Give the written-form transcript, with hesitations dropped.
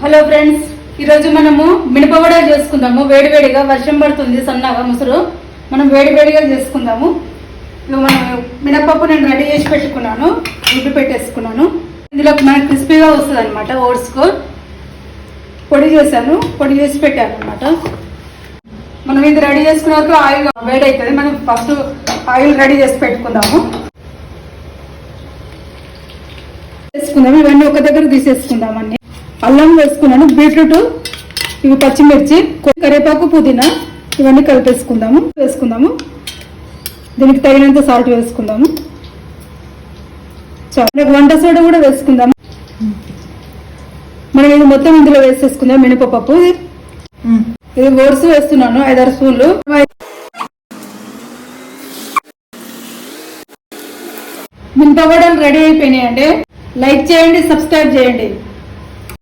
Hello friends, ఈరోజు మనము మినపవడ చేసుకుందాము. వేడివేడిగా వర్షం పడుతుంది, సన్నగా ముసురు. మనం వేడివేడిగా చేసుకుందాము. మనం మినపప్పు నేను రెడీ చేసి పెట్టుకున్నాను, ఉడ్డు పెట్టేసుకున్నాను. ఇందులో మనకు క్రిస్పీగా వస్తుంది అనమాట. ఓట్స్కు పొడి చేశాను, పొడి చేసి పెట్టాను అనమాట. మనం ఇది రెడీ చేసుకున్న వరకు ఆయిల్ వేడి అవుతుంది. మనం ఫస్ట్ ఆయిల్ రెడీ చేసి పెట్టుకుందాము. వేసుకుందాము. ఇవన్నీ ఒక దగ్గర తీసేసుకుందామని. అల్లం వేసుకున్నాను, బీట్రూట్, ఇవి పచ్చిమిర్చి, కరివేపాకు, పుదీనా ఇవన్నీ వేసుకుందాము. దీనికి తగినంత సాల్ట్ వేసుకుందాము. చాలా వంట సోడా కూడా వేసుకుందాము. మనం ఇది మొత్తం ఇందులో వేసేసుకుందాం. మినపప్పు, ఇది ఓట్స్ వేస్తున్నాను 5-6 స్పూన్లు. మినపవడలు రెడీ అయిపోయినాయండి. లైక్ చేయండి, సబ్స్క్రైబ్ చేయండి.